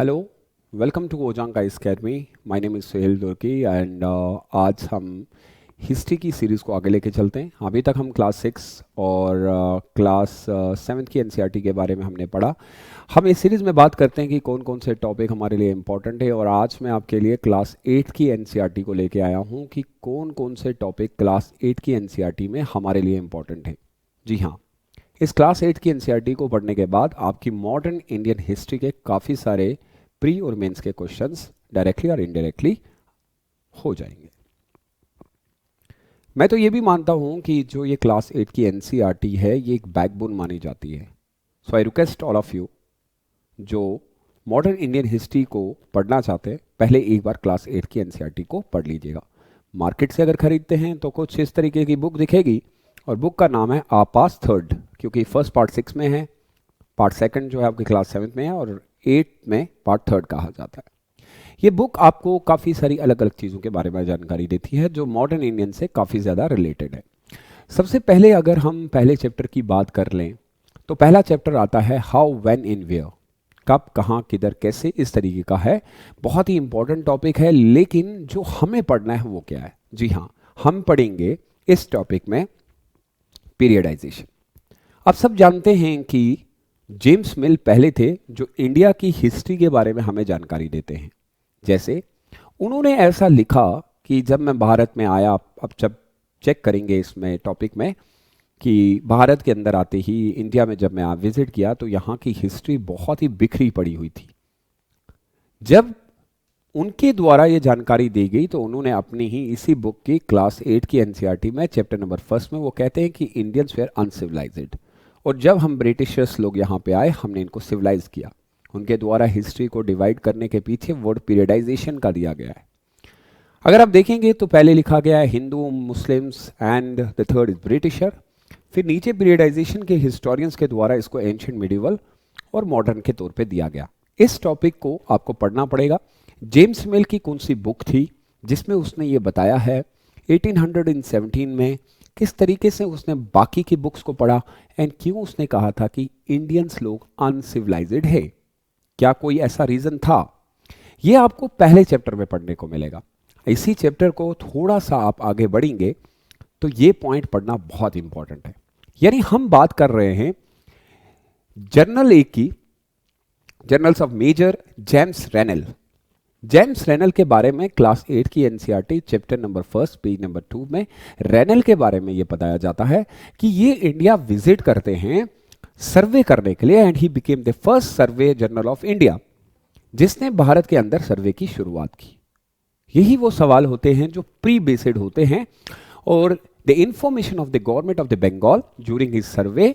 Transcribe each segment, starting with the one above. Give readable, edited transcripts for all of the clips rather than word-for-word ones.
Hello, welcome to ओजांग guys academy. My name is Suhail Durki and आज हम हिस्ट्री की सीरीज़ को आगे लेके चलते हैं। अभी तक हम क्लास 6 और क्लास 7 की एनसीईआरटी के बारे में हमने पढ़ा। हम इस सीरीज़ में बात करते हैं कि कौन कौन से टॉपिक हमारे लिए इम्पोर्टेंट है, और आज मैं आपके लिए क्लास 8 की एनसीईआरटी को लेके आया हूँ कि कौन कौन से टॉपिक क्लास 8 की एनसीईआरटी में हमारे लिए इम्पोर्टेंट है। जी हाँ, इस क्लास 8 की एनसीईआरटी को पढ़ने के बाद आपकी मॉडर्न इंडियन हिस्ट्री के काफ़ी सारे प्री और मेंस के क्वेश्चंस डायरेक्टली और इनडायरेक्टली हो जाएंगे। मैं तो ये भी मानता हूँ कि जो ये क्लास 8 की एनसीईआरटी है ये एक बैकबोन मानी जाती है। So I request all of you जो मॉडर्न इंडियन हिस्ट्री को पढ़ना चाहते हैं, पहले एक बार क्लास 8 की एनसीईआरटी को पढ़ लीजिएगा। मार्केट से अगर खरीदते हैं तो कुछ इस तरीके की बुक दिखेगी और बुक का नाम है आपास थर्ड, क्योंकि फर्स्ट पार्ट 6 में है, पार्ट सेकंड जो है आपकी क्लास 7 में है और 8 में पार्ट थर्ड कहा जाता है। ये बुक आपको काफ़ी सारी अलग अलग चीज़ों के बारे में जानकारी देती है जो मॉडर्न इंडियन से काफ़ी ज़्यादा रिलेटेड है। सबसे पहले अगर हम पहले चैप्टर की बात कर लें तो पहला चैप्टर आता है हाउ, व्हेन, इन, वेयर। कब, कहाँ, किधर, कैसे, इस तरीके का है। बहुत ही इंपॉर्टेंट टॉपिक है, लेकिन जो हमें पढ़ना है वो क्या है? जी हाँ, हम पढ़ेंगे इस टॉपिक में पीरियडाइजेशन। आप सब जानते हैं कि जेम्स मिल पहले थे जो इंडिया की हिस्ट्री के बारे में हमें जानकारी देते हैं। जैसे उन्होंने ऐसा लिखा कि जब मैं भारत में आया, अब जब चेक करेंगे इसमें टॉपिक में कि भारत के अंदर आते ही इंडिया में जब मैं विजिट किया तो यहाँ की हिस्ट्री बहुत ही बिखरी पड़ी हुई थी। जब उनके द्वारा ये जानकारी दी गई तो उन्होंने अपनी ही इसी बुक की क्लास 8 की एनसीईआरटी में चैप्टर नंबर 1 में वो कहते हैं कि इंडियंस वेयर अनसिविलाइज्ड, और जब हम ब्रिटिशर्स लोग यहाँ पे आए हमने इनको सिविलाइज किया। उनके द्वारा हिस्ट्री को डिवाइड करने के पीछे वर्ड पीरियडाइजेशन का दिया गया है। अगर आप देखेंगे तो पहले लिखा गया है Hindu, Muslims and the third is britisher. फिर नीचे पीरियडाइजेशन के हिस्टोरियंस के द्वारा इसको एंशिएंट, मिडिवल और मॉडर्न के तौर पे दिया गया। इस टॉपिक को आपको पढ़ना पड़ेगा। जेम्स मिल की कौन सी बुक थी जिसमें उसने ये बताया है 1817 में किस तरीके से उसने बाकी की बुक्स को पढ़ा एंड क्यों उसने कहा था कि इंडियंस लोग अनसिविलाइज्ड है। क्या कोई ऐसा रीजन था? ये आपको पहले चैप्टर में पढ़ने को मिलेगा। इसी चैप्टर को थोड़ा सा आप आगे बढ़ेंगे तो ये पॉइंट पढ़ना बहुत इंपॉर्टेंट है। यानी हम बात कर रहे हैं जर्नल ए की, journals of major James Rennell. James Rennell के बारे में क्लास 8 की NCERT chapter number 1 page number 2 में रेनल के बारे में ये बताया जाता है कि ये इंडिया विजिट करते हैं सर्वे करने के लिए, and he became the first survey journal of India, जिसने भारत के अंदर सर्वे की शुरुआत की। यही वो सवाल होते हैं जो प्री बेस्ड होते हैं। और the information of the government of the Bengal during his survey,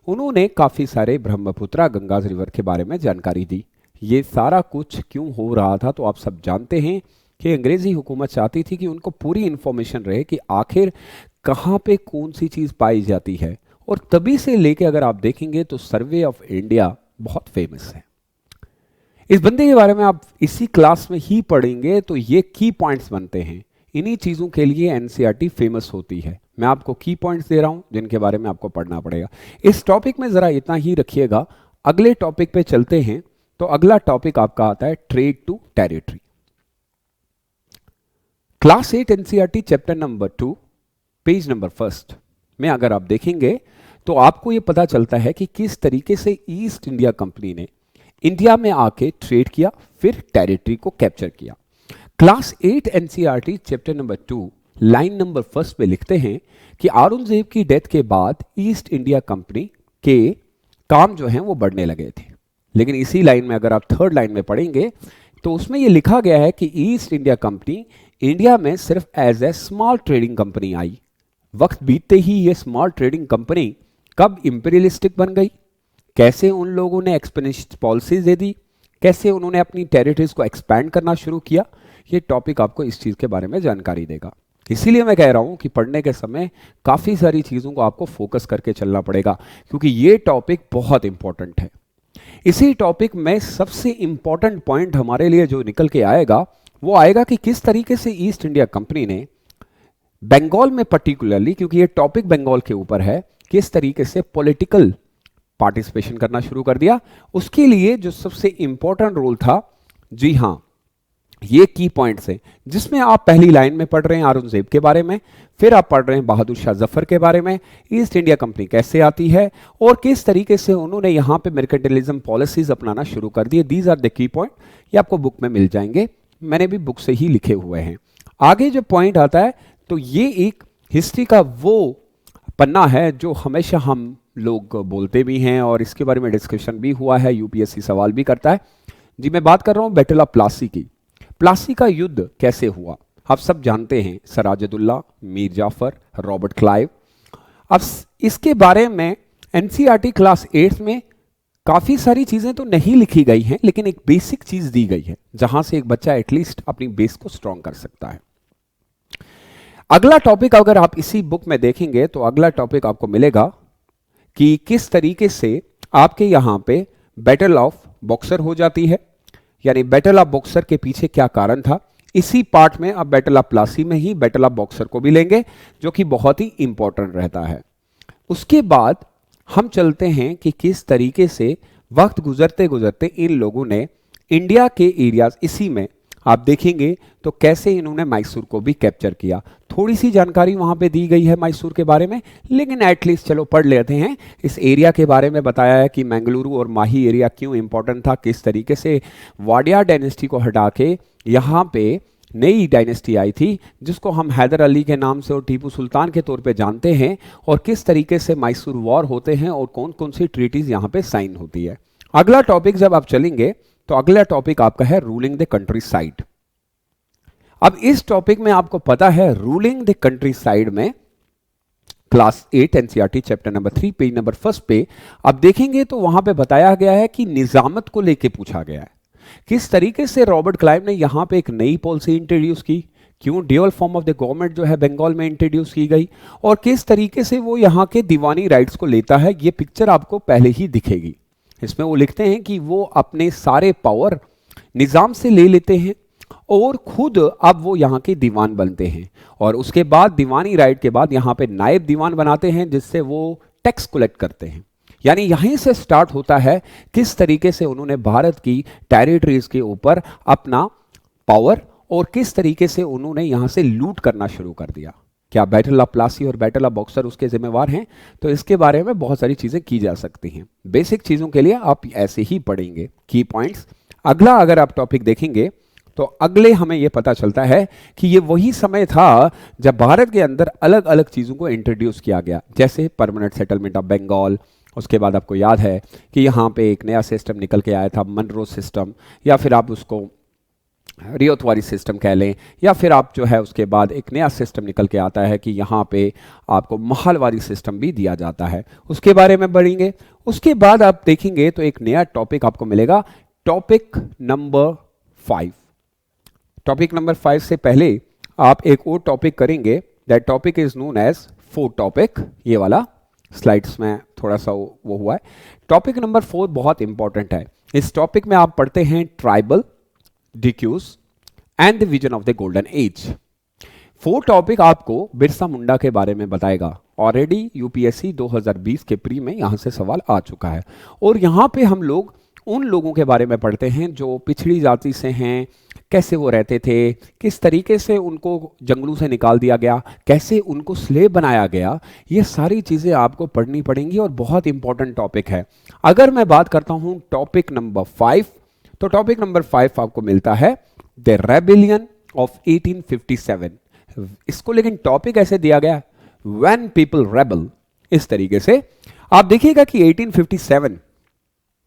उन्होंने काफी सारे ब्रह्मपुत्रा गंगा रिवर के बारे में जानकारी दी। ये सारा कुछ क्यों हो रहा था तो आप सब जानते हैं कि अंग्रेजी हुकूमत चाहती थी कि उनको पूरी इंफॉर्मेशन रहे कि आखिर कहाँ पे कौन सी चीज़ पाई जाती है। और तभी से लेके अगर आप देखेंगे तो सर्वे ऑफ इंडिया बहुत फेमस है। इस बंदे के बारे में आप इसी क्लास में ही पढ़ेंगे तो ये की पॉइंट्स बनते हैं। इन्हीं चीज़ों के लिए एनसीईआरटी फेमस होती है। मैं आपको की पॉइंट्स दे रहा हूं जिनके बारे में आपको पढ़ना पड़ेगा। इस टॉपिक में ज़रा इतना ही रखिएगा। अगले टॉपिक पे चलते हैं। तो अगला टॉपिक आपका आता है trade to territory. Class 8 NCERT chapter number 2 page number 1 में अगर आप देखेंगे तो आपको यह पता चलता है कि किस तरीके से ईस्ट इंडिया कंपनी ने इंडिया में आके ट्रेड किया, फिर टेरिटरी को कैप्चर किया। Class 8 NCERT chapter number 2 line number 1 पे लिखते हैं कि औरंगजेब की डेथ के बाद ईस्ट इंडिया कंपनी के काम जो हैं वो बढ़ने लगे थे। लेकिन इसी लाइन में अगर आप थर्ड लाइन में पढ़ेंगे तो उसमें यह लिखा गया है कि ईस्ट इंडिया कंपनी इंडिया में सिर्फ as a small trading company आई। वक्त बीतते ही ये स्मॉल ट्रेडिंग कंपनी कब इंपीरियलिस्टिक बन गई, कैसे उन लोगों ने एक्सपेंशन पॉलिसीज दे दी, कैसे उन्होंने अपनी टेरिटरीज को एक्सपैंड करना शुरू किया, ये टॉपिक आपको इस चीज़ के बारे में जानकारी देगा। इसीलिए मैं कह रहा हूं कि पढ़ने के समय काफ़ी सारी चीज़ों को आपको फोकस करके चलना पड़ेगा, क्योंकि ये टॉपिक बहुत इंपॉर्टेंट है। इसी टॉपिक में सबसे इंपॉर्टेंट पॉइंट हमारे लिए जो निकल के आएगा वो आएगा कि किस तरीके से ईस्ट इंडिया कंपनी ने बंगाल में पर्टिकुलरली, क्योंकि ये टॉपिक बंगाल के ऊपर है, किस तरीके से पॉलिटिकल पार्टिसिपेशन करना शुरू कर दिया। उसके लिए जो सबसे इंपॉर्टेंट रोल था, जी हां, ये की पॉइंट्स हैं जिसमें आप पहली लाइन में पढ़ रहे हैं औरंगजेब के बारे में, फिर आप पढ़ रहे हैं बहादुर शाह जफर के बारे में, ईस्ट इंडिया कंपनी कैसे आती है और किस तरीके से उन्होंने यहां पे मर्केंटाइलिज्म पॉलिसीज अपनाना शुरू कर दिए। These are the key point, ये आपको बुक में मिल जाएंगे, मैंने भी बुक से ही लिखे हुए हैं। आगे जो पॉइंट आता है तो ये एक हिस्ट्री का वो पन्ना है जो हमेशा हम लोग बोलते भी हैं और इसके बारे में डिस्कशन भी हुआ है, यूपीएससी सवाल भी करता है। जी मैं बात कर रहा हूं बैटल ऑफ प्लासी की। प्लासी का युद्ध कैसे हुआ आप सब जानते हैं, सिराजुद्दौला, मीर जाफर, रॉबर्ट क्लाइव। अब इसके बारे में एनसीईआरटी क्लास 8 में काफी सारी चीजें तो नहीं लिखी गई हैं, लेकिन एक बेसिक चीज दी गई है जहां से एक बच्चा एटलीस्ट अपनी बेस को स्ट्रांग कर सकता है। अगला टॉपिक अगर आप इसी बुक में देखेंगे तो अगला टॉपिक आपको मिलेगा कि किस तरीके से आपके यहां पे बैटल ऑफ बॉक्सर हो जाती है, यानी बैटल ऑफ बॉक्सर के पीछे क्या कारण था। इसी पार्ट में आप बैटल ऑफ प्लासी में ही बैटल ऑफ बॉक्सर को भी लेंगे जो कि बहुत ही इंपॉर्टेंट रहता है। उसके बाद हम चलते हैं कि किस तरीके से वक्त गुजरते गुजरते इन लोगों ने इंडिया के एरियाज, इसी में आप देखेंगे तो कैसे इन्होंने मैसूर को भी कैप्चर किया। थोड़ी सी जानकारी वहां पे दी गई है मैसूर के बारे में, लेकिन एटलीस्ट चलो पढ़ लेते हैं। इस एरिया के बारे में बताया है कि मंगलुरु और माही एरिया क्यों इंपॉर्टेंट था, किस तरीके से वाडिया डायनेस्टी को हटा के यहां पे नई डायनेस्टी आई थी जिसको हम हैदर अली के नाम से और टीपू सुल्तान के तौर पे जानते हैं, और किस तरीके से मैसूर वॉर होते हैं और कौन कौन सी ट्रीटीज यहां पे साइन होती है। अगला टॉपिक जब आप चलेंगे तो अगला टॉपिक आपका है रूलिंग द कंट्री साइड। अब इस टॉपिक में आपको पता है रूलिंग द कंट्री साइड में class 8 NCERT chapter number 3 page number 1 पे आप देखेंगे तो वहां पे बताया गया है कि निजामत को लेके पूछा गया है किस तरीके से रॉबर्ट क्लाइव ने यहां पे एक नई पॉलिसी इंट्रोड्यूस की, क्यों dual form of the government जो है बंगाल में इंट्रोड्यूस की गई, और किस तरीके से वो यहां के दीवानी राइट्स को लेता है। ये पिक्चर आपको पहले ही दिखेगी। इसमें वो लिखते हैं कि वो अपने सारे पावर निजाम से ले लेते हैं और खुद अब वो यहाँ के दीवान बनते हैं, और उसके बाद दीवानी राइट के बाद यहाँ पे नायब दीवान बनाते हैं जिससे वो टैक्स कलेक्ट करते हैं। यानी यहीं से स्टार्ट होता है किस तरीके से उन्होंने भारत की टेरिटरीज के ऊपर अपना पावर और किस तरीके से उन्होंने यहां से लूट करना शुरू कर दिया। क्या बैटल ऑफ प्लासी और बैटल ऑफ बॉक्सर उसके जिम्मेवार हैं? तो इसके बारे में बहुत सारी चीजें की जा सकती हैं। बेसिक चीजों के लिए आप ऐसे ही पढ़ेंगे की पॉइंट्स। अगला अगर आप टॉपिक देखेंगे तो अगले हमें यह पता चलता है कि ये वही समय था जब भारत के अंदर अलग अलग चीजों को इंट्रोड्यूस किया गया, जैसे परमानेंट सेटलमेंट ऑफ बंगाल। उसके बाद आपको याद है कि यहाँ पे एक नया सिस्टम निकल के आया था, मनरो सिस्टम, या फिर आप उसको रियोतवारी सिस्टम कह लें, या फिर आप जो है उसके बाद एक नया सिस्टम निकल के आता है कि यहाँ पे आपको महलवारी सिस्टम भी दिया जाता है। उसके बारे में बढ़ेंगे। उसके बाद आप देखेंगे तो एक नया टॉपिक आपको मिलेगा, टॉपिक नंबर 5। टॉपिक नंबर 5 से पहले आप एक और टॉपिक करेंगे, that topic is known as 4 topic. ये वाला स्लाइड्स में थोड़ा सा वो हुआ है। टॉपिक नंबर 4 बहुत इंपॉर्टेंट है। इस टॉपिक में आप पढ़ते हैं ट्राइबल, डिक्यूज and the vision of the golden age. 4 topic आपको बिरसा मुंडा के बारे में बताएगा। ऑलरेडी यूपीएससी 2020 के प्री में यहां से सवाल आ चुका है, और यहां पे हम लोग उन लोगों के बारे में पढ़ते हैं जो पिछड़ी जाति से हैं, कैसे वो रहते थे, किस तरीके से उनको जंगलों से निकाल दिया गया, कैसे उनको स्लेव बनाया गया। ये सारी चीज़ें आपको पढ़नी पड़ेंगी और बहुत इंपॉर्टेंट टॉपिक है। अगर मैं बात करता हूं टॉपिक नंबर 5, तो टॉपिक नंबर 5 आपको मिलता है द रेबिलियन ऑफ 1857। इसको लेकिन टॉपिक ऐसे दिया गया, व्हेन पीपल रेबल। इस तरीके से आप देखिएगा कि 1857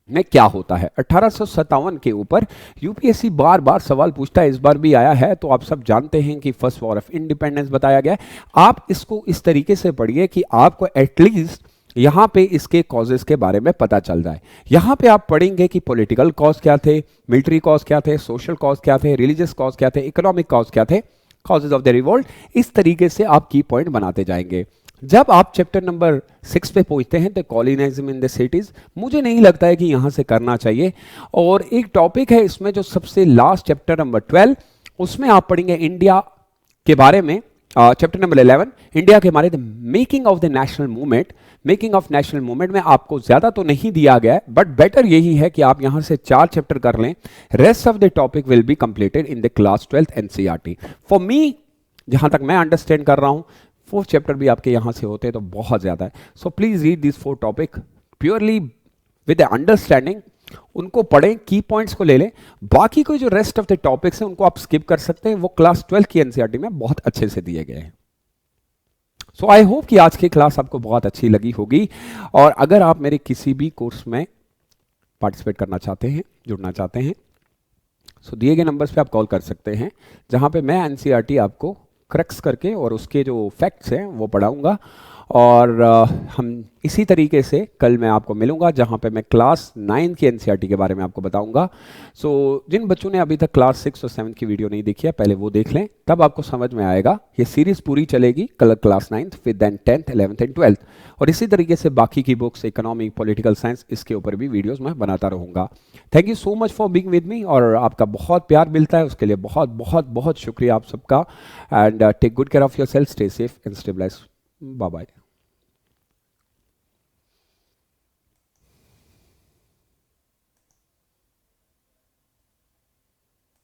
में क्या होता है। 1857 के ऊपर यूपीएससी बार बार सवाल पूछता है, इस बार भी आया है। तो आप सब जानते हैं कि फर्स्ट वॉर ऑफ इंडिपेंडेंस बताया गया है। आप इसको इस तरीके से पढ़िए कि आपको एटलीस्ट यहां पे इसके कॉजेस के बारे में पता चल जाए। यहां पे आप पढ़ेंगे कि पॉलिटिकल कॉज क्या थे, मिलिट्री कॉज क्या थे, सोशल कॉज क्या थे, रिलीजियस कॉज क्या थे, इकोनॉमिक कॉज क्या थे, कॉजेज ऑफ द रिवोल्ट। इस तरीके से आप की पॉइंट बनाते जाएंगे। जब आप चैप्टर नंबर 6 पे पहुंचते हैं तो कॉलोनिज्म इन द सिटीज, मुझे नहीं लगता है कि यहां से करना चाहिए। और एक टॉपिक है इसमें जो सबसे लास्ट चैप्टर नंबर 12, उसमें आप पढ़ेंगे इंडिया के बारे में। चैप्टर नंबर 11 इंडिया के बारे में, making of the national movement making of national movement में आपको ज़्यादा तो नहीं दिया गया है, बट बेटर यही है कि आप यहाँ से 4 चैप्टर कर लें. Rest of the topic will be completed in the class 12th NCERT. For me, जहाँ तक मैं अंडरस्टैंड कर रहा हूँ, 4 चैप्टर भी आपके यहाँ से होते हैं तो बहुत ज़्यादा है. So please read this 4 topic purely with understanding. उनको पढ़ें, की पॉइंट्स को ले लें. बाकी कोई जो रेस्ट ऑफ द टॉपिक्स हैं उनको आप स्किप कर सकते हैं, वो क्लास 12 की एनसीईआरटी में बहुत अच्छे से दिए गए हैं. सो आई होप कि आज की क्लास आपको बहुत अच्छी लगी होगी. और अगर आप मेरे किसी भी कोर्स में पार्टिसिपेट करना चाहते हैं, जुड़ना चाहते हैं, सो दिए गए नंबर्स पे आप कॉल कर सकते हैं, जहां पे मैं एनसीईआरटी आपको क्रैक्स करके और उसके जो फैक्ट्स हैं वो पढ़ाऊंगा. और हम इसी तरीके से कल मैं आपको मिलूंगा, जहां पे मैं क्लास 9 की एनसीईआरटी के बारे में आपको बताऊंगा. सो जिन बच्चों ने अभी तक क्लास 6 और 7 की वीडियो नहीं देखी है, पहले वो देख लें, तब आपको समझ में आएगा. ये सीरीज पूरी चलेगी, कल क्लास 9th, फिर then 10th, 11th and 12th. और इसी तरीके से बाकी की बुक्स, इकोनॉमी, पॉलिटिकल साइंस, इसके ऊपर भी वीडियोज़ मैं बनाता रहूँगा. Thank you so much for being with me. और आपका बहुत प्यार मिलता है, उसके लिए बहुत बहुत बहुत शुक्रिया आप सबका. And take good care of yourself, stay safe and stabilize. Bye bye.